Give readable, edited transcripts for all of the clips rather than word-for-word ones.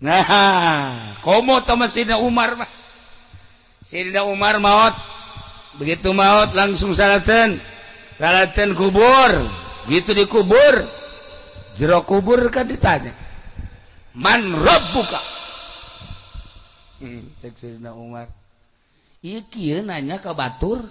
Nah, komo sama Sayyidina Umar mah. Sayyidina Umar maut. Begitu maut langsung salatan kubur. Gitu dikubur. Jero kubur kan ditanya. Man rabbuka? Cek Sayyidina Umar. Ieu kieu nanya ka batur.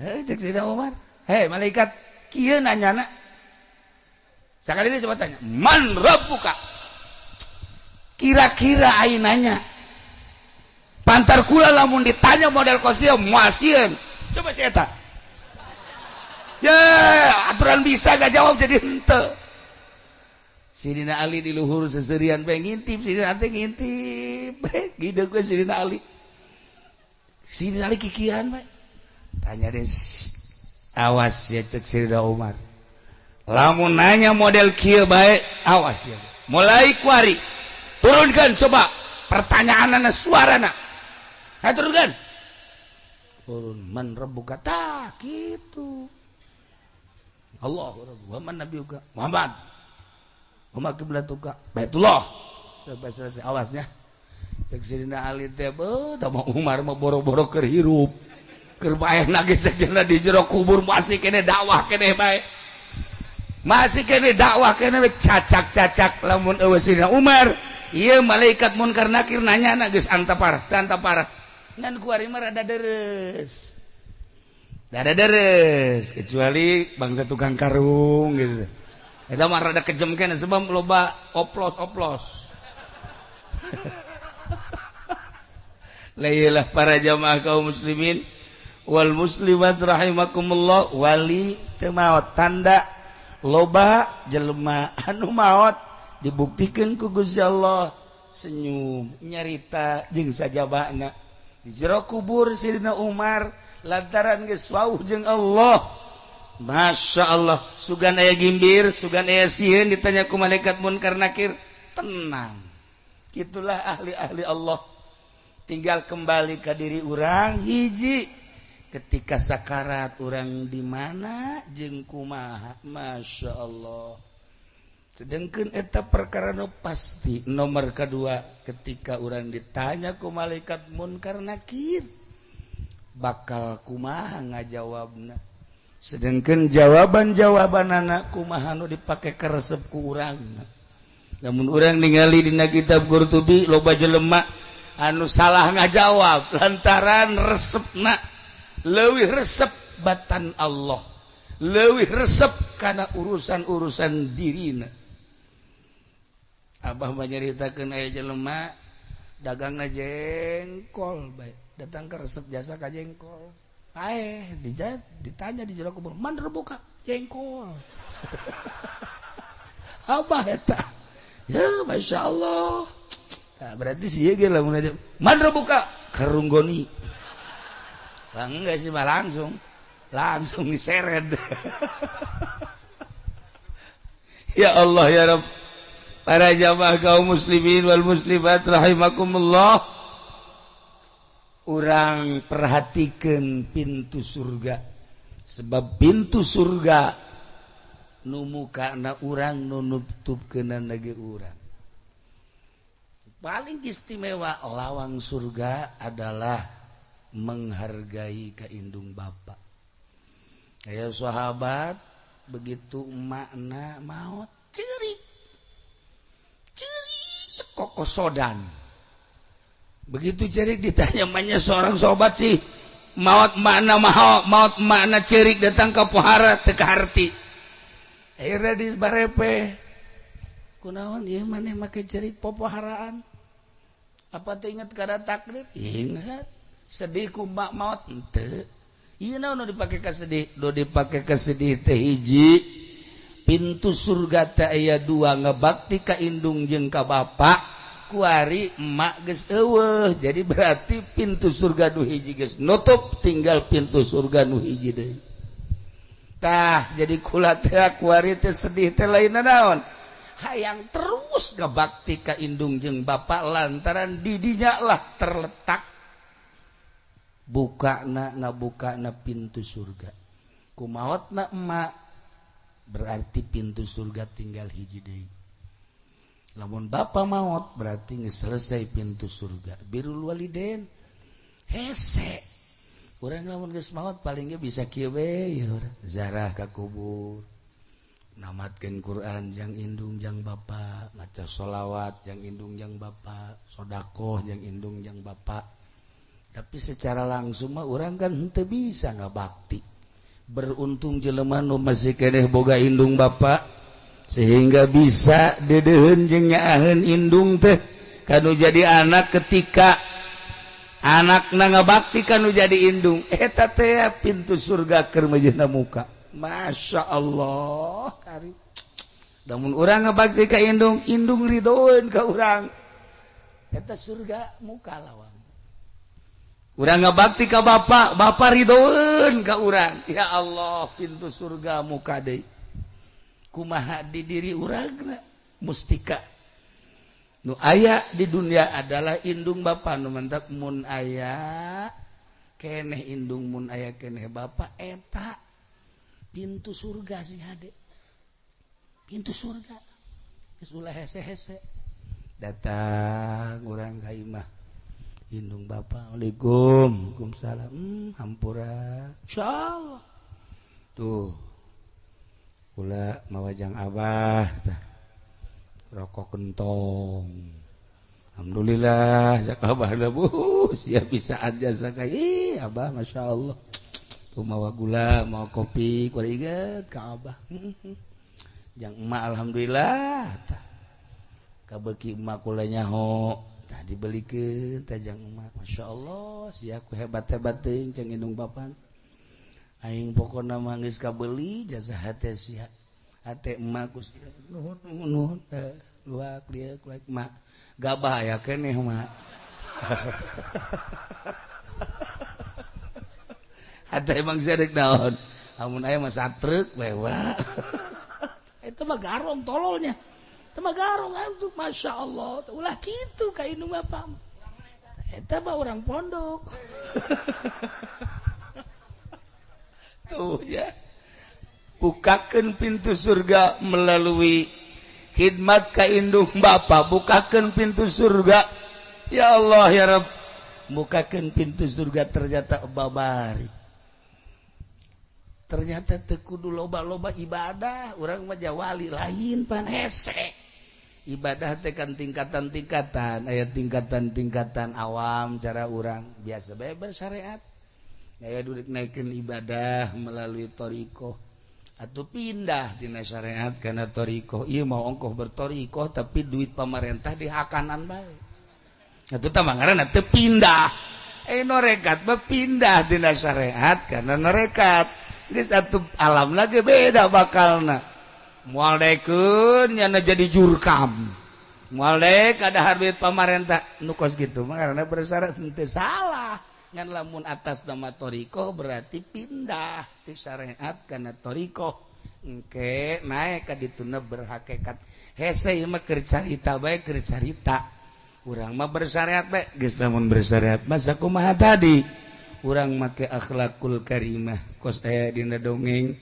Cek Sayyidina Umar. Hei malaikat, kieu nanyana. Sekali ini coba tanya, man rabbuka? Kira-kira aing nanya. Pantar kula lamun ditanya model kostum muasieun. Coba si eta. Ya, aturan bisa gak jawab jadi henteu. Sidina Ali di luhur seserian bae ngintip, Sidina teh ngintip. Gideung ke Sidina Ali. Sidina Ali kikian bae. Tanya deh. Awas ya cek Sidina Umar. Lamun nanya model kieu bae, awas ya. Mulai kuari. Turunkan coba pertanyaanana suarana. Turunkan. Turun man rabbuka tah kitu. Allah Muhammad Nabi juga Muhammad kiblatuka Baitullah selesai awasnya cek Sidina Ali teh tama Umar mah boro-boro keur hirup keur bae nage cekna di jero kubur masih kene dakwah kene bae masih kene dakwah kene cacak-cacak lamun eueuh Sidina Umar ieu malaikat munkar nakir nanyana geus anta parah ngan kuari mah rada deres kecuali bangsa tukang karung gitu. Eta mah rada kejem keneh sebab loba oplos. Lailah para jamaah kaum muslimin wal muslimat rahimakumullah wali teu maot tanda loba jelema anu maot dibuktikeun ku Gusti Allah senyum nyarita jeung sajabana di jero kubur Sayyidina Umar lantaran geus wauh jeung Allah. Masya Allah, sugan aya gimbir, sugan aya sieun ditanya ku malaikat munkar nakir, tenang. Kitulah ahli-ahli Allah. Tinggal kembali ke diri urang hiji. Ketika sakarat urang di mana jeung kumaha, Masya Allah. Sedengkeun eta perkara nu pasti. Nomor kedua, ketika urang ditanya ku malaikat munkar nakir, bakal kumaha ngajawabna. Sedangkan jawaban anak kumaha nu dipake karesep ku urang. Namun urang ningali dina kitab Qurtubi loba jelema anu salah ngajawab lantaran resepna leuwih resep batan Allah, leuwih resep kana urusan-urusan dirina. Abah mah nyaritakeun aya jelema dagangna jengkol bae. Datang ke resep jasa ka jengkol. Ditanya di jero kubur, man rabbuka? Jengkol. Abah eta. Ya, Masya Allah. Nah, berarti sih ge lamun aja man rabbuka? Karunggoni. Enggak sih mah langsung diseret. Ya Allah ya Rabb. Para jamaah kaum muslimin wal muslimat rahimakumullah. Urang perhatikan pintu surga sebab pintu surga nu mukana urang nu nutupkeunana ge urang. Paling istimewa lawang surga adalah menghargai kaindung bapa. Aya sahabat begitu emakna maot ceurik kokosodan. Begitu cerik ditanya banyak seorang sobat sih maut makna cerik datang ke pohara teka harti akhirnya di barepe kunaon ieu maneh make cerik popoharaan apa teu inget kada takdir ingat sedih ku mak maut henteu ieu naon nu dipake ka sedih do dipake ka sedih teh hiji pintu surga teh aya dua ngebakti ka indung jeung ka bapa kuari emak geus eueuh jadi berarti pintu surga nu hiji geus nutup tinggal pintu surga nu hiji deui tah jadi kula teh kuari teh sedih teh lainna naon hayang terus ngabakti ka indung jeung bapa lantaran di dinya lah terletak bukana ngabukana pintu surga kumaotna emak berarti pintu surga tinggal hiji deui. Lamun bapa maot berarti geus selesai pintu surga. Birrul walidain hese. Urang lamun geus maot paling ge bisa kieu we ya urang. Ziarah ka kubur. Namatkeun Quran jang indung jang bapa, maca sholawat jang indung jang bapa, sedekah jang indung jang bapa. Tapi secara langsung mah urang kan henteu bisa ngabakti. Beruntung jelema nu masih keneh boga indung bapa sehingga bisa dedeun jeung nyaaheun indung teh kanu jadi anak ketika anakna ngabakti kanu jadi indung eta teh pintu surga keur mejehna muka. Masya Allah karim. Lamun urang ngabakti ka indung, indung ridoeun ka urang. Eta surga muka lawang. Urang ngabakti ka bapa, bapa ridoeun ka urang. Ya Allah, pintu surga muka deui. Kumaha di diri urangna mustika. Nu aya di dunia adalah indung bapa nu mantap mun aya keneh indung mun aya keneh bapa eta pintu surga sih hade. Pintu surga. Geus ulah hese-hese. Datang urang ka imah. Indung bapa, Waalaikum, Waalaikumsalam. Hampura. Insyaallah. Tuh. Kula mawajang abah tah. Rokok kentong. Alhamdulillah sak abah da Bu, sia bisa aja sakai. Abah masyaallah. Tuh mawa gula, mawa kopi, kudu inget ka abah. Jang emak alhamdulillah tah. Kabeuki emak kula nyaho. Tadi dibelikeun tajang emak, masya Allah, sia ku hebat-hebat teuing ceng indung bapan. Aing pokona mah geus kabeli jasa hate sia. Hate emak ku sia. Nuhun, luak lieu kuek emak. Gabah aya keneh emak. Hate emang sadek naon? Amun aya mah satrek wewa. Eta mah garong tololnya. Temagarong itu masya Allah, ulah gitu ka indung bapa. Eta mah orang pondok. Tuh ya, bukakeun pintu surga melalui khidmat ka indung bapa. Bukakeun pintu surga, ya Allah ya Rabb. Bukakeun pintu surga ternyata babari. Ternyata teu kudu loba-loba ibadah, urang mah jawali lain pan hese. Ibadah teh kan tingkatan-tingkatan, aya tingkatan-tingkatan awam cara urang biasa bae bersyariat. Aya durik naikeun ibadah melalui thariqah atuh pindah tina syariat kana thariqah. Ieu mau ongkoh berthariqah tapi duit pamarentah dihakanan bae. Atuh tah ngaranna teu pindah. Norekat mah pindah tina syariat kana norekat. Geus atuh alamna ge beda bakalna. Moal daekeun nyana jadi jurkam. Moal daek ada harbit pamarentah nu kos kitu mah karena bersyarat teu salah. Ngan lamun atas nama thariqah berarti pindah ti syariat kana thariqah. Engke naek ka dituna berhakikat. Hese ieu mah keur carita bae keur carita. Urang mah bersyariat bae geus lamun bersyariat mah sakumaha tadi. Urang make akhlakul karimah kos aya dina dongeng.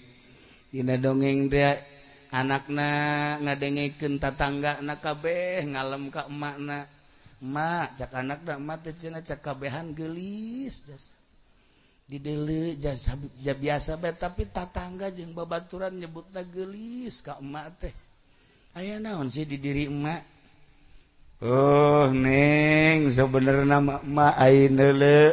Dina dongeng teh anakna ngadengekeun tatanggana kabeh ngalem ka emakna. Emak cak anakna emak teh cenah cak kabehan geulis jas. Dideuleu jas biasa bae tapi tatangga jeung babaturan nyebutna geulis ka emak teh. Aya naon sih di diri emak? Oh neng sabenerna emak aing heuleu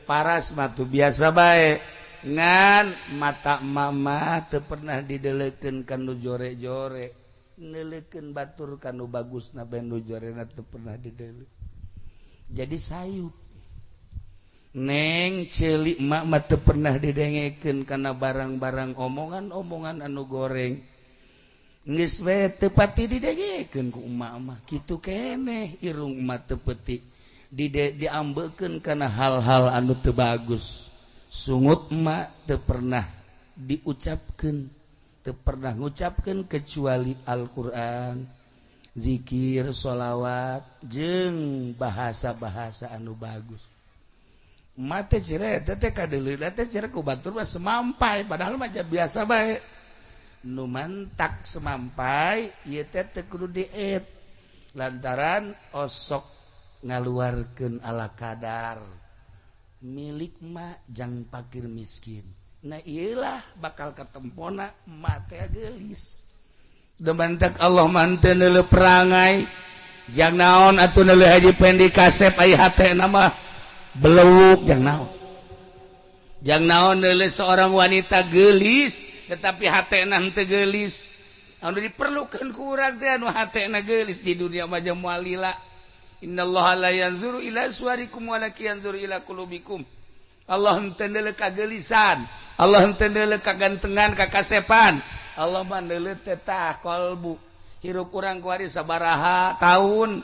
paras mah tuh biasa bae. Ngan mata mama teu pernah didelekeun kanu jore-jore, neleukeun batur kanu bagusna bae nu jorena teu pernah didelek. Jadi sayup. Neng ceuli emak mah teu pernah didengekeun kana barang-barang omongan-omongan anu goreng. Geus bae teu pati didengekeun ku emak mah. Kitu keneh irung emak teu peuti diambekeun kana hal-hal anu teu bagus. Sungut emak teu pernah diucapkeun, teu pernah ngucapkeun kecuali Al-Qur'an, zikir, sholawat, jeung bahasa-bahasa anu bagus. Emak teh cire eta teh kadeuleuna teh cire ku batur mah semampai padahal mah biasa bae. numantak semampai ieu teh teu kudu diet lantaran osok ngaluarkeun ala kadar milik mah jang fakir miskin. Nah iyalah bakal ketempona mate geulis. Demantak Allah manten neuleuh perangai jang naon atuh neuleuh haji pendi kasep aya hatena mah belewuk jang naon. Jang naon neuleuh seorang wanita geulis tetapi hatena henteu geulis. Anu diperlukeun ku urang teh anu hatena geulis di dunia mah jang moal lila. Innallaha la yanzuru ila suwarikum walakin yanzuru ila qulubikum. Allah henteu neuleuh kageulisan, Allah henteu neuleuh kagantengan, kakasepan. Allah mah neuleuh teh tah qalbu. Hirup urang kuari sabaraha tahun.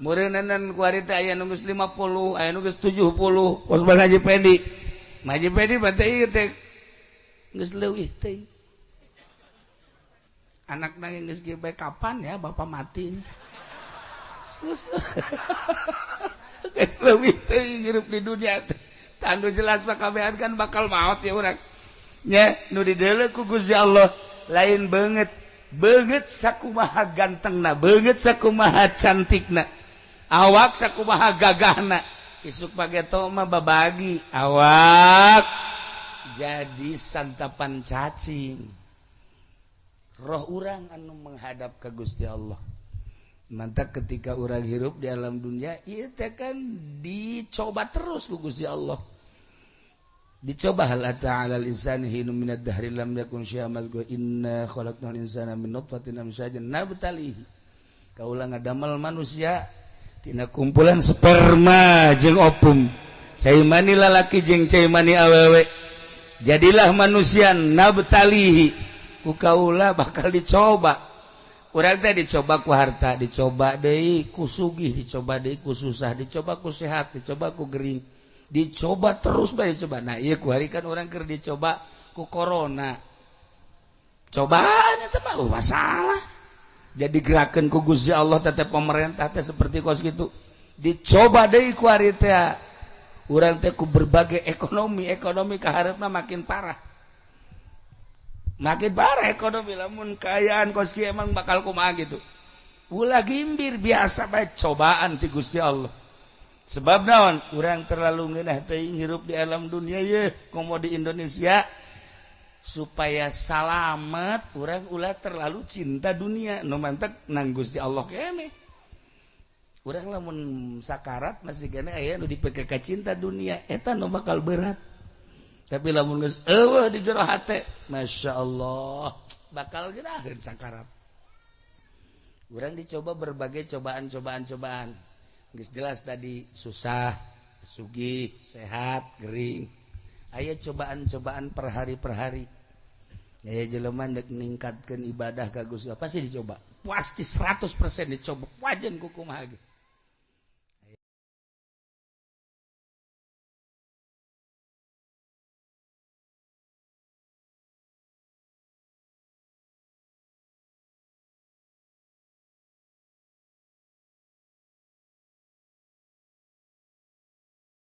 Meureuneunan kuari teh aya nu geus 50, aya nu geus 70. Pos Bang Haji Pendi. Haji Pendi mah teh ieu teh geus leuwih teh. Anakna geus kieu bae kapan ya bapak mati. Geus leuwih teh hirup di dunia teh. Tandu jelas mah kabehan kan bakal maot ya urang. Nya nu dideuleuh ku Gusti Allah lain banget sakumaha gantengna, banget sakumaha cantikna, awak sakumaha gagahna. Isuk pageto mah babagi awak jadi santapan cacing. Roh urang anu menghadap ka Gusti Allah. Mantap ketika urang hirup di alam dunia ieu teh kan dicoba terus ku Gusti Allah. Dicoba hal ata 'alal insani hinum minad dahri lam yakun syai'an madhkura inna khalaqnal insana min nutfatin amsyajin nabtalihi. Kaula ngadamel manusia tina kumpulan sperma jeung opum. Cai mani lalaki jeung cai mani awewe. Jadilah manusia nabtalihi. Ku kaula bakal dicoba. Urang teh dicoba ku harta, dicoba deui ku sugih, dicoba deui ku susah, dicoba ku sehat, dicoba ku gering. Dicoba terus bae dicoba. Nah ieu kuari kan orang keur dicoba ku corona. Cobaan eta mah masalah. Jadi gerakeun ku Gusti Allah tetep pemerintah teh seperti kos kitu. Dicoba deui ku ari teh. Urang teh ku berbagai ekonomi kaharepna makin parah. Makin parah ekonomi lamun kaayaan kos kieu emang bakal kumaha gitu. Ulah gimbir biasa bae cobaan ti Gusti Allah. Sebab naon urang terlalu ngeunah teuing hirup di alam dunia ye komo di Indonesia supaya salamet urang ulah terlalu cinta dunia nu mantep nang Gusti Allah keneh. Urang lamun sakarat masih keneh aya nu dipeke ka cinta dunia eta nu bakal berat. Tapi lamun geus eueuh di jero hate masyaallah bakal geunaheun sakarat. Urang dicoba berbagai cobaan. Geus jelas tadi susah, sugih, sehat, gering. Aya cobaan-cobaan per hari. Aya jelema deuk ningkatkeun ibadah ka Gusti Allah pasti dicoba. Pasti 100% dicoba. Wajan ku kumaha ge.